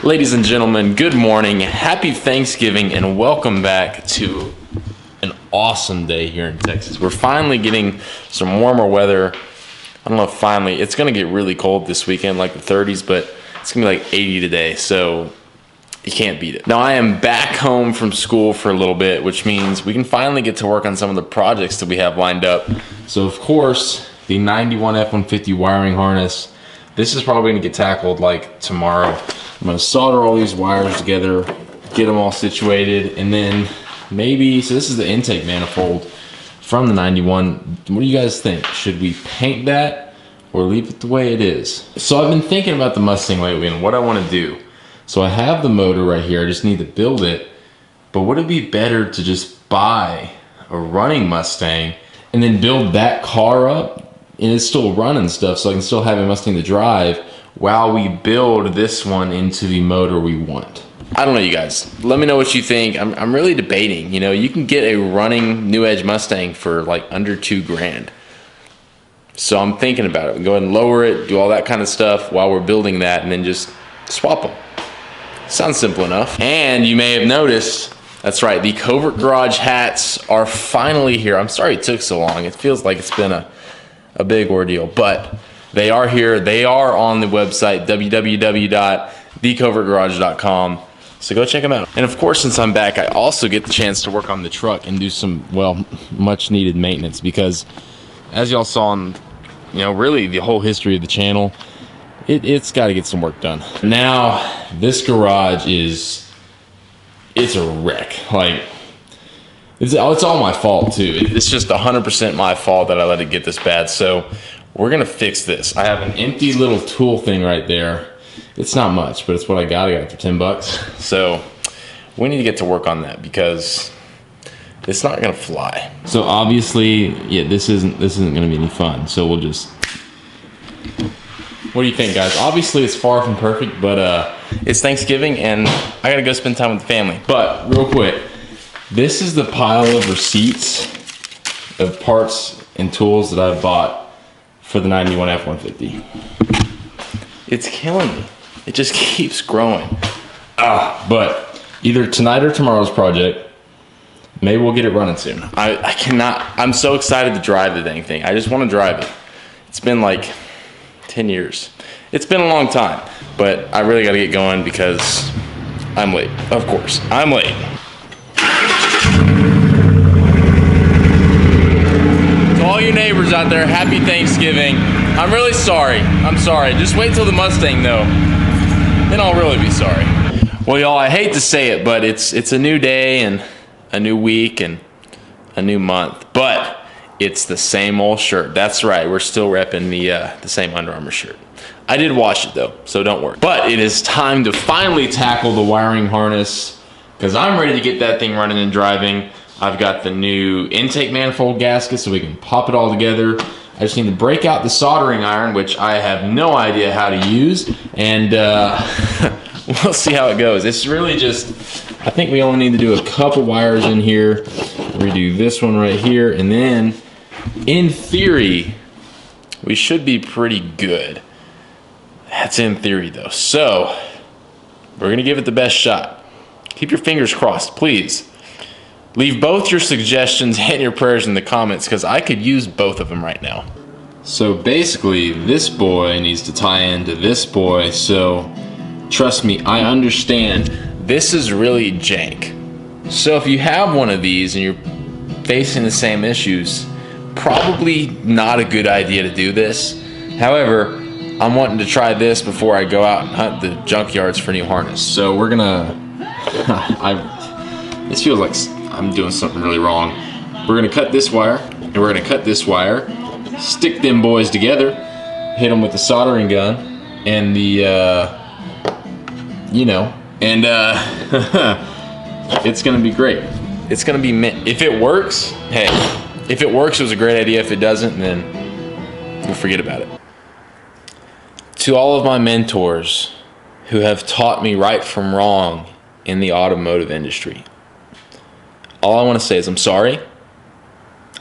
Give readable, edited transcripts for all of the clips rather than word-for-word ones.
Ladies and gentlemen, good morning, happy Thanksgiving, and welcome back to an awesome day here in Texas. We're finally getting some warmer weather. I don't know if finally, it's going to get really cold this weekend, like the 30s, but it's going to be like 80 today, so you can't beat it. Now, I am back home from school for a little bit, which means we can finally get to work on some of the projects that we have lined up. So, of course, the 91 F-150 wiring harness. This is probably going to get tackled like tomorrow. I'm going to solder all these wires together, get them all situated, and then maybe, so this is the intake manifold from the 91. What do you guys think? Should we paint that or leave it the way it is? So I've been thinking about the Mustang lately and what I want to do. So I have the motor right here, I just need to build it, but would it be better to just buy a running Mustang and then build that car up and it's still running stuff so I can still have a Mustang to drive while we build this one into the motor we want? I don't know, you guys. Let me know what you think. I'm really debating. You know, you can get a running New Edge Mustang for like under $2,000. So I'm thinking about it. We go ahead and lower it, do all that kind of stuff while we're building that, and then just swap them. Sounds simple enough. And you may have noticed, that's right, the Covert Garage hats are finally here. I'm sorry it took so long. It feels like it's been a big ordeal, but they are here. They are on the website, www.thecovertgarage.com. So go check them out. And of course, since I'm back, I also get the chance to work on the truck and do some, well, much needed maintenance, because as y'all saw in, you know, really the whole history of the channel, it's got to get some work done. Now, this garage it's a wreck. Like, it's all my fault too. It's just 100% my fault that I let it get this bad. So we're gonna fix this. I have an empty little tool thing right there. It's not much, but it's what I got. I got it for 10 bucks. So we need to get to work on that because it's not gonna fly. So obviously, yeah, this isn't gonna be any fun. So we'll just, what do you think, guys? Obviously it's far from perfect, but it's Thanksgiving and I gotta go spend time with the family. But real quick, this is the pile of receipts of parts and tools that I've bought for the 91 F-150. It's killing me. It just keeps growing. But either tonight or tomorrow's project, maybe we'll get it running soon. I'm so excited to drive the dang thing. I just want to drive it. It's been like 10 years. It's been a long time, but I really got to get going because I'm late. Of course, I'm late. To all you neighbors out there, happy Thanksgiving. I'm really sorry. I'm sorry. Just wait till the Mustang though. Then I'll really be sorry. Well, y'all, I hate to say it, but it's a new day and a new week and a new month. But it's the same old shirt. That's right. We're still repping the same Under Armour shirt. I did wash it though, so don't worry. But it is time to finally tackle the wiring harness because I'm ready to get that thing running and driving. I've got the new intake manifold gasket so we can pop it all together. I just need to break out the soldering iron, which I have no idea how to use, and we'll see how it goes. It's really just, I think we only need to do a couple wires in here, redo this one right here, and then in theory, we should be pretty good. That's in theory though. So we're gonna give it the best shot. Keep your fingers crossed, please. Leave both your suggestions and your prayers in the comments because I could use both of them right now. So basically, this boy needs to tie into this boy. So trust me, I understand. This is really jank. So if you have one of these and you're facing the same issues, probably not a good idea to do this. However, I'm wanting to try this before I go out and hunt the junkyards for new harness. So we're gonna, this feels like I'm doing something really wrong. We're gonna cut this wire, and we're gonna cut this wire, stick them boys together, hit them with the soldering gun, and the, you know, and it's gonna be great. It's gonna be mint. If it works, hey, if it works, it was a great idea. If it doesn't, then we'll forget about it. To all of my mentors who have taught me right from wrong in the automotive industry, all I want to say is I'm sorry.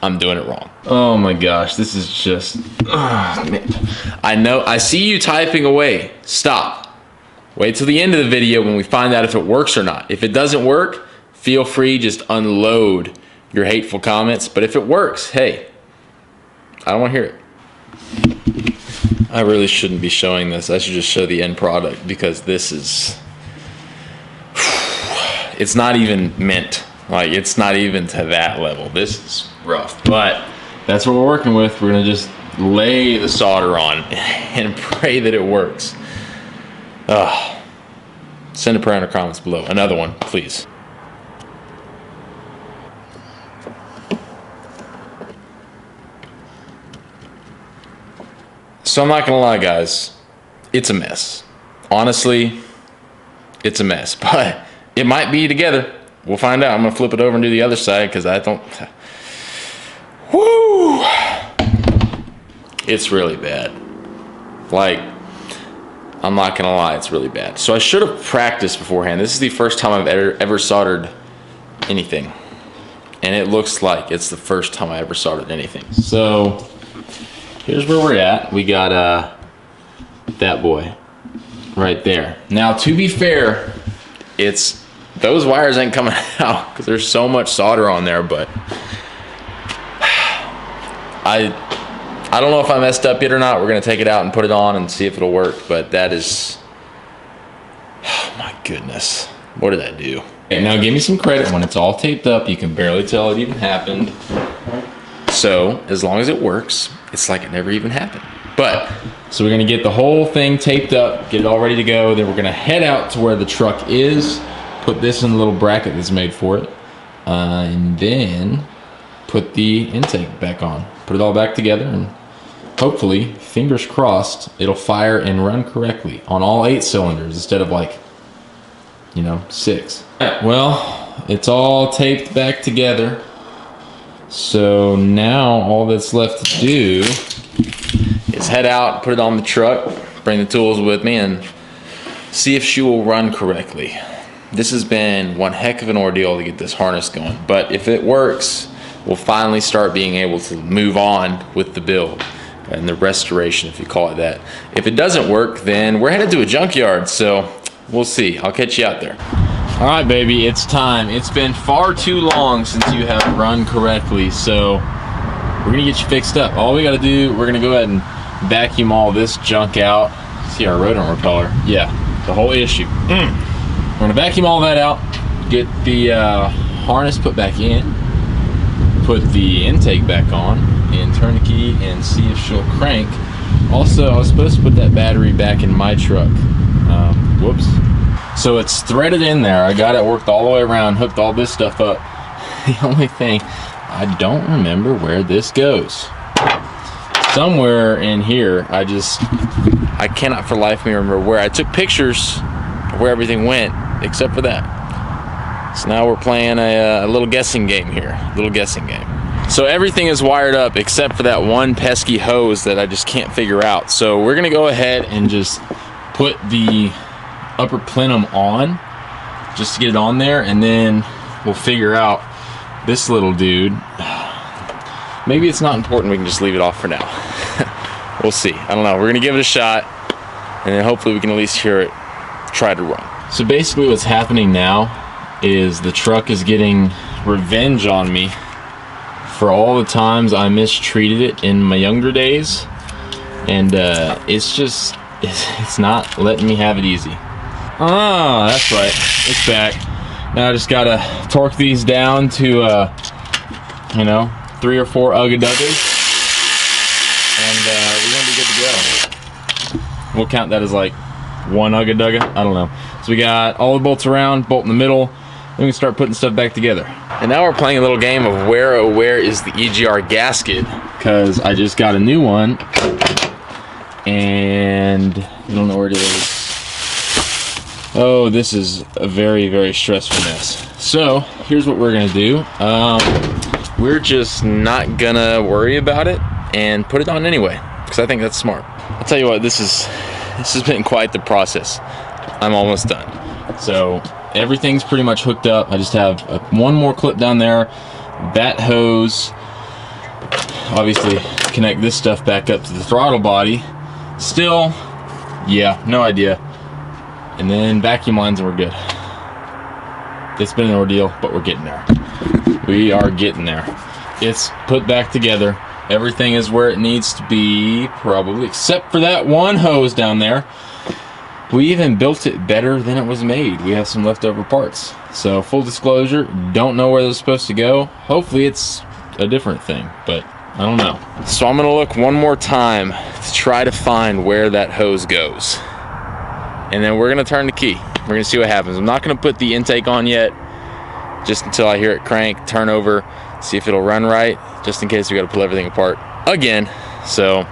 I'm doing it wrong. Oh my gosh, this is just, man. I know, I see you typing away. Stop. Wait till the end of the video when we find out if it works or not. If it doesn't work, feel free, just unload your hateful comments. But if it works, hey, I don't want to hear it. I really shouldn't be showing this. I should just show the end product, because this is, it's not even mint. Like, it's not even to that level. This is rough, but that's what we're working with. We're gonna just lay the solder on and pray that it works. Send a prayer in the comments below. Another one, please. So I'm not gonna lie, guys, it's a mess. Honestly, it's a mess, but it might be together. We'll find out. I'm gonna flip it over and do the other side, because I don't, woo! It's really bad. Like, I'm not gonna lie, it's really bad. So I should have practiced beforehand. This is the first time I've ever soldered anything. And it looks like it's the first time I ever soldered anything. So here's where we're at. We got that boy right there. Now, to be fair, those wires ain't coming out because there's so much solder on there, but I don't know if I messed up yet or not. We're gonna take it out and put it on and see if it'll work, but that is, oh my goodness, what did I do? Okay, now give me some credit. When it's all taped up, you can barely tell it even happened. So as long as it works, it's like it never even happened. But, so we're gonna get the whole thing taped up, get it all ready to go, then we're gonna head out to where the truck is, put this in a little bracket that's made for it, and then put the intake back on. Put it all back together, and hopefully, fingers crossed, it'll fire and run correctly on all 8 cylinders instead of, like, you know, 6. Well, it's all taped back together. So now all that's left to do is head out, put it on the truck, bring the tools with me, and see if she will run correctly. This has been one heck of an ordeal to get this harness going, but if it works, we'll finally start being able to move on with the build and the restoration, if you call it that. If it doesn't work, then we're headed to a junkyard, so we'll see. I'll catch you out there. All right, baby, it's time. It's been far too long since you have run correctly, so we're gonna get you fixed up. All we gotta do, we're gonna go ahead and vacuum all this junk out. See our rodent repeller? Yeah, the whole issue. We're gonna vacuum all that out, get the harness put back in, put the intake back on, and turn the key and see if she'll crank. Also, I was supposed to put that battery back in my truck. Whoops. So it's threaded in there. I got it worked all the way around, hooked all this stuff up. The only thing, I don't remember where this goes. Somewhere in here, I cannot for life of me remember where. I took pictures of where everything went, except for that. So now we're playing a little guessing game here, So everything is wired up except for that one pesky hose that I just can't figure out. So we're gonna go ahead and just put the upper plenum on, just to get it on there, and then we'll figure out this little dude. Maybe it's not important, we can just leave it off for now. We'll see, I don't know. We're gonna give it a shot, and then hopefully we can at least hear it try to run. So basically what's happening now is the truck is getting revenge on me for all the times I mistreated it in my younger days, and it's not letting me have it easy. Ah, that's right, it's back. Now I just gotta torque these down to you know, 3 or 4 ugga-duggas, and we're gonna be good to go. We'll count that as like 1 ugga-dugga, I don't know. So we got all the bolts around, bolt in the middle, then we can start putting stuff back together. And now we're playing a little game of where, oh, where is the EGR gasket? Because I just got a new one, and I don't know where it is. Oh, this is a very, very stressful mess. So here's what we're gonna do. We're just not gonna worry about it and put it on anyway, because I think that's smart. I'll tell you what, this has been quite the process. I'm almost done. So everything's pretty much hooked up. I just have one more clip down there, that hose, obviously connect this stuff back up to the throttle body. Still, yeah, no idea. and then vacuum lines, and we're good. It's been an ordeal, but we're getting there. We are getting there. It's put back together. Everything is where it needs to be, probably, except for that one hose down there. We even built it better than it was made. We have some leftover parts. So, full disclosure, don't know where they're supposed to go. Hopefully it's a different thing, but I don't know. So I'm gonna look one more time to try to find where that hose goes. And then we're gonna turn the key. We're gonna see what happens. I'm not gonna put the intake on yet, just until I hear it crank, turn over, see if it'll run right, just in case we gotta pull everything apart again. So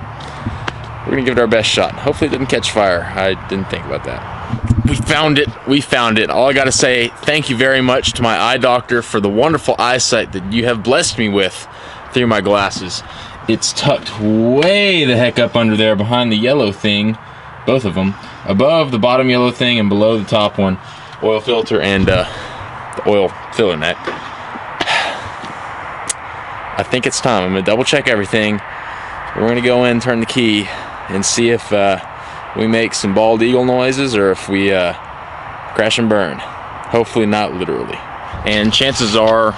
we're gonna give it our best shot. Hopefully it didn't catch fire. I didn't think about that. We found it. We found it. All I gotta say, thank you very much to my eye doctor for the wonderful eyesight that you have blessed me with through my glasses. It's tucked way the heck up under there behind the yellow thing, both of them, above the bottom yellow thing and below the top one, oil filter and the oil filler neck. I think it's time. I'm gonna double check everything. We're gonna go in, turn the key, and see if we make some bald eagle noises or if we crash and burn. Hopefully not literally. And chances are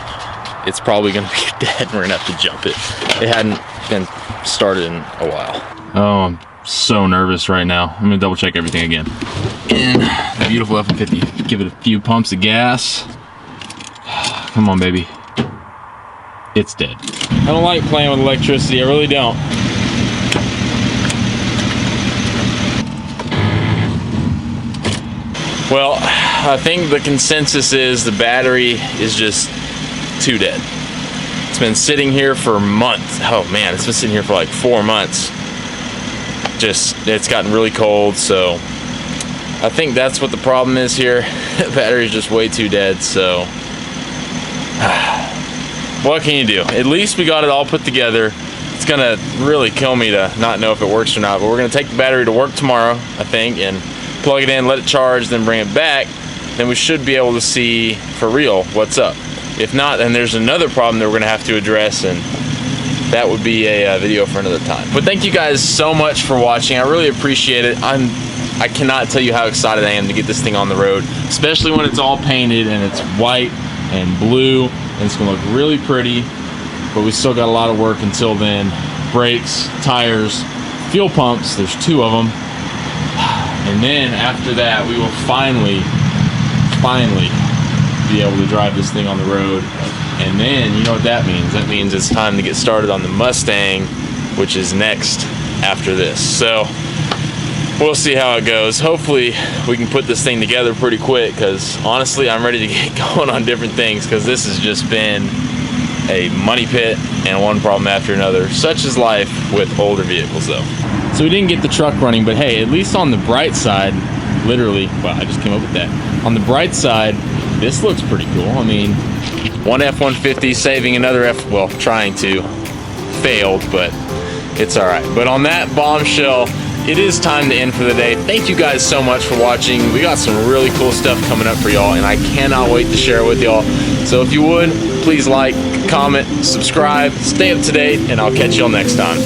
it's probably gonna be dead and we're gonna have to jump it. It hadn't been started in a while. Oh, I'm so nervous right now. I'm gonna double check everything again. And the beautiful F-150, give it a few pumps of gas. Come on, baby. It's dead. I don't like playing with electricity, I really don't. Well, I think the consensus is the battery is just too dead. It's been sitting here for months. Oh man, it's been sitting here for like 4 months. It's gotten really cold, so I think that's what the problem is here. The battery's just way too dead, so what can you do? At least we got it all put together. It's gonna really kill me to not know if it works or not, but we're gonna take the battery to work tomorrow, I think, and plug it in, let it charge, then bring it back. Then we should be able to see for real what's up. If not, then there's another problem that we're gonna have to address, and that would be a video for another time. But thank you guys so much for watching. I really appreciate it. I cannot tell you how excited I am to get this thing on the road, especially when it's all painted and it's white and blue, and it's gonna look really pretty. But we still got a lot of work until then. Brakes, tires, fuel pumps, there's 2 of them. And then after that, we will finally be able to drive this thing on the road. And then, you know what that means? That means it's time to get started on the Mustang, which is next after this. So we'll see how it goes. Hopefully we can put this thing together pretty quick, because honestly, I'm ready to get going on different things, because this has just been a money pit and one problem after another. Such is life with older vehicles though. So we didn't get the truck running, but hey, at least on the bright side, literally, wow, I just came up with that. On the bright side, this looks pretty cool. I mean, one F-150 saving another well, trying to, failed, but it's all right. But on that bombshell, it is time to end for the day. Thank you guys so much for watching. We got some really cool stuff coming up for y'all, and I cannot wait to share it with y'all. So if you would, please like, comment, subscribe, stay up to date, and I'll catch y'all next time.